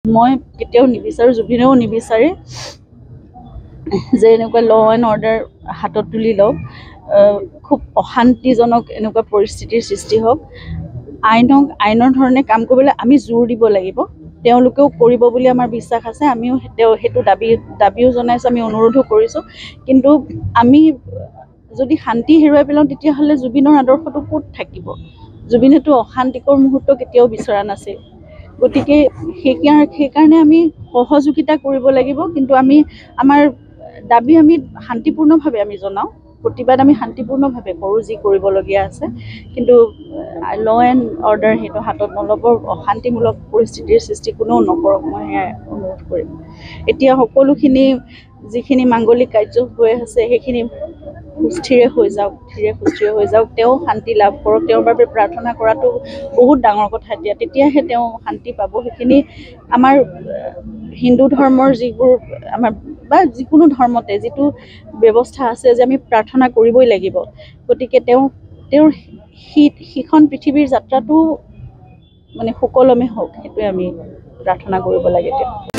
মই কেতিয়াও নিবিচাৰোঁ, জুবিনেও নিবিচাৰে যে এনেকুৱা ল এণ্ড অৰ্ডাৰ হাতত তুলি লওক, খুব অশান্তিজনক এনেকুৱা পৰিস্থিতিৰ সৃষ্টি হওক। আইনৰ ধৰণে কাম কৰিবলৈ আমি জোৰ দিব লাগিব। তেওঁলোকেও কৰিব বুলি আমাৰ বিশ্বাস আছে। আমিও সেইটো দাবীও জনাইছোঁ, আমি অনুৰোধো কৰিছোঁ। কিন্তু আমি যদি শান্তি হেৰুৱাই পেলাওঁ তেতিয়াহ'লে জুবিনৰ আদৰ্শটো ক'ত থাকিব? জুবিনেতো অশান্তিকৰ মুহূৰ্ত কেতিয়াও বিচৰা নাছিল। গতিকে সেইকাৰণে আমি সহযোগিতা কৰিব লাগিব। কিন্তু আমাৰ দাবী আমি শান্তিপূৰ্ণভাৱে আমি জনাওঁ, প্ৰতিবাদ আমি শান্তিপূৰ্ণভাৱে কৰোঁ যি কৰিবলগীয়া আছে। কিন্তু ল এণ্ড অৰ্ডাৰ সেইটো হাতত নল'ব, অশান্তিমূলক পৰিস্থিতিৰ সৃষ্টি কোনেও নকৰক, মই সেয়াই অনুৰোধ কৰিম। এতিয়া সকলোখিনি যিখিনি মাংগলিক কাৰ্য হৈ আছে সেইখিনি সুস্থিৰে হৈ যাওক, সুস্থিৰে হৈ যাওক। তেওঁ শান্তি লাভ কৰক, তেওঁৰ বাবে প্ৰাৰ্থনা কৰাটো বহুত ডাঙৰ কথা। তেতিয়াহে তেওঁ শান্তি পাব। সেইখিনি আমাৰ হিন্দু ধৰ্মৰ যিবোৰ আমাৰ বা যিকোনো ধৰ্মতে যিটো ব্যৱস্থা আছে যে আমি প্ৰাৰ্থনা কৰিবই লাগিব। গতিকে তেওঁৰ সিখন পৃথিৱীৰ যাত্ৰাটো মানে সুকলমে হওক, সেইটোৱে আমি প্ৰাৰ্থনা কৰিব লাগে তেওঁ।